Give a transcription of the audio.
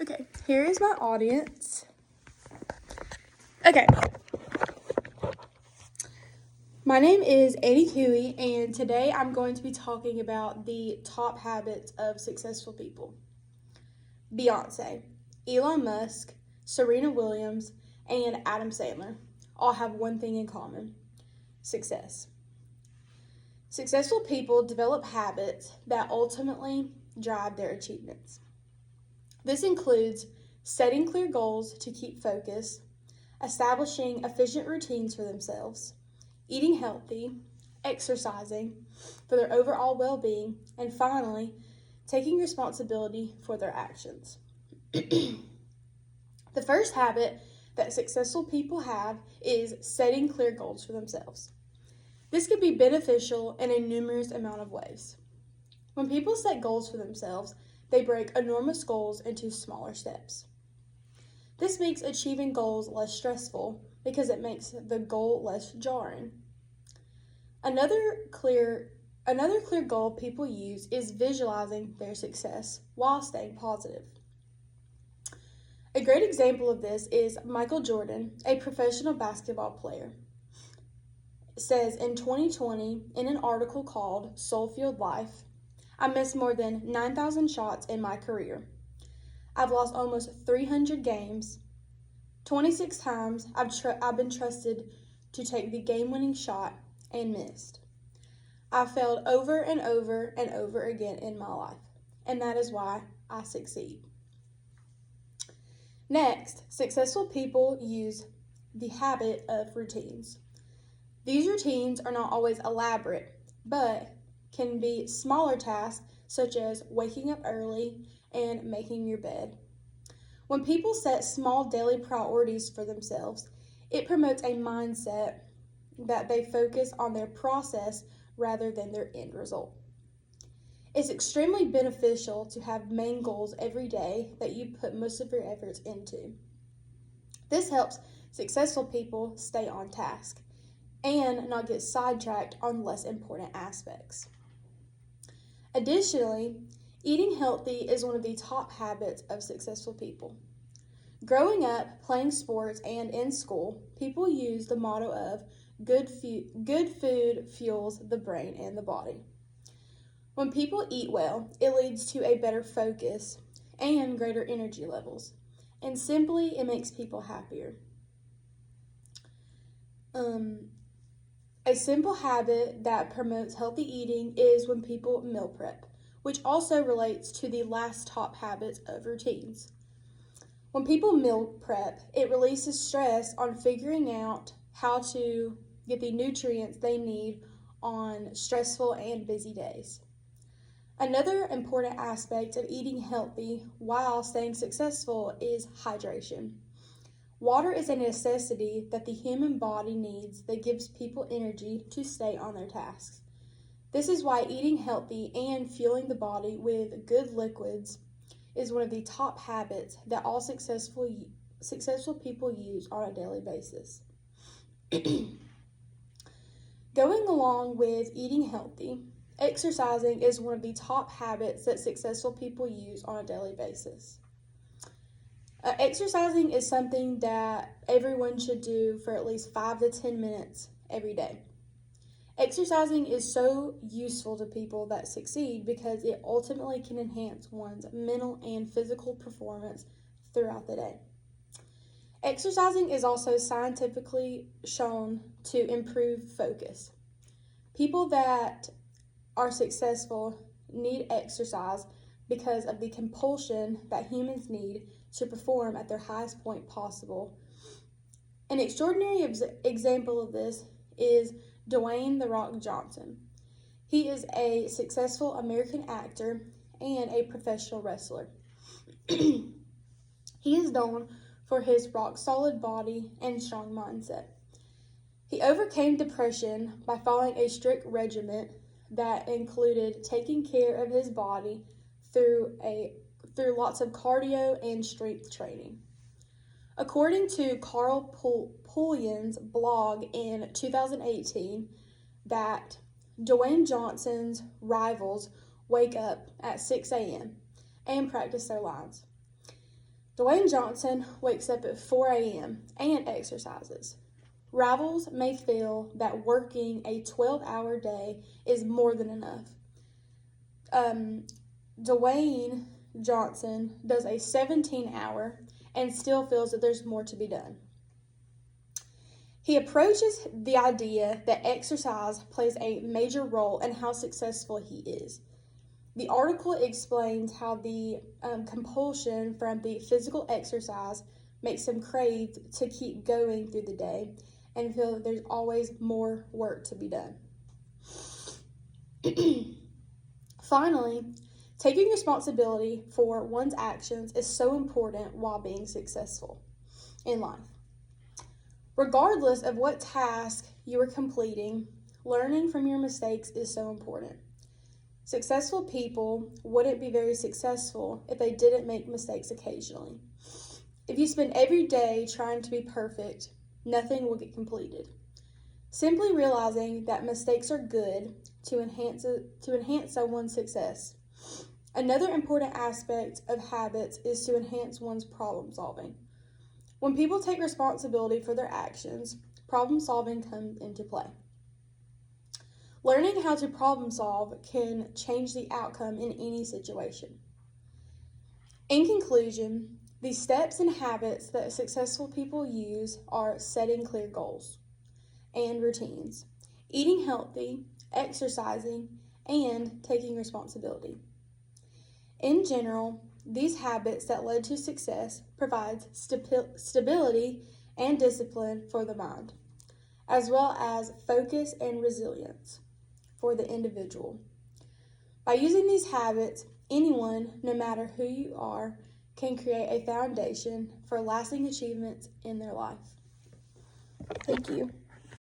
Okay, here is my audience. Okay. My name is Annie Cooey, and today I'm going to be talking about the top habits of successful people. Beyonce, Elon Musk, Serena Williams, and Adam Sandler all have one thing in common: success. Successful people develop habits that ultimately drive their achievements. This includes setting clear goals to keep focus, establishing efficient routines for themselves, eating healthy, exercising for their overall well-being, and finally, taking responsibility for their actions. The first habit that successful people have is setting clear goals for themselves. This can be beneficial in a numerous amount of ways. When people set goals for themselves, they break enormous goals into smaller steps. This makes achieving goals less stressful because it makes the goal less jarring. Another clear goal people use is visualizing their success while staying positive. A great example of this is Michael Jordan, a professional basketball player. Says in 2020 in an article called Soulfield Life, "I missed more than 9,000 shots in my career. I've lost almost 300 games. 26 times I've been trusted to take the game-winning shot and missed. I've failed over and over and over again in my life, and that is why I succeed." Next, successful people use the habit of routines. These routines are not always elaborate, but can be smaller tasks such as waking up early and making your bed. When people set small daily priorities for themselves, it promotes a mindset that they focus on their process rather than their end result. It's extremely beneficial to have main goals every day that you put most of your efforts into. This helps successful people stay on task and not get sidetracked on less important aspects. Additionally, eating healthy is one of the top habits of successful people. Growing up, playing sports, and in school, people use the motto of good food fuels the brain and the body. When people eat well, it leads to a better focus and greater energy levels, and simply it makes people happier. A simple habit that promotes healthy eating is when people meal prep, which also relates to the last top habit of routines. When people meal prep, it releases stress on figuring out how to get the nutrients they need on stressful and busy days. Another important aspect of eating healthy while staying successful is hydration. Water is a necessity that the human body needs that gives people energy to stay on their tasks. This is why eating healthy and fueling the body with good liquids is one of the top habits that all successful people use on a daily basis. Going along with eating healthy, exercising is one of the top habits that successful people use on a daily basis. Exercising is something that everyone should do for at least 5 to 10 minutes every day. Exercising is so useful to people that succeed because it ultimately can enhance one's mental and physical performance throughout the day. Exercising is also scientifically shown to improve focus. People that are successful need exercise because of the compulsion that humans need to perform at their highest point possible. An extraordinary example of this is Dwayne "The Rock" Johnson. He is a successful American actor and a professional wrestler. He is known for his rock-solid body and strong mindset. He overcame depression by following a strict regimen that included taking care of his body through lots of cardio and strength training. According to Carl Pullian's blog in 2018, that Dwayne Johnson's rivals wake up at 6 a.m. and practice their lines. Dwayne Johnson wakes up at 4 a.m. and exercises. Rivals may feel that working a 12-hour day is more than enough. Dwayne Johnson does a 17-hour and still feels that there's more to be done. He approaches the idea that exercise plays a major role in how successful he is. The article explains how the compulsion from the physical exercise makes him crave to keep going through the day and feel that there's always more work to be done. Finally, taking responsibility for one's actions is so important while being successful in life. Regardless of what task you are completing, learning from your mistakes is so important. Successful people wouldn't be very successful if they didn't make mistakes occasionally. If you spend every day trying to be perfect, nothing will get completed. Simply realizing that mistakes are good to enhance someone's success. Another important aspect of habits is to enhance one's problem solving. When people take responsibility for their actions, problem solving comes into play. Learning how to problem solve can change the outcome in any situation. In conclusion, the steps and habits that successful people use are setting clear goals and routines, eating healthy, exercising, and taking responsibility. In general, these habits that led to success provide stability and discipline for the mind, as well as focus and resilience for the individual. By using these habits, anyone, no matter who you are, can create a foundation for lasting achievements in their life. Thank you.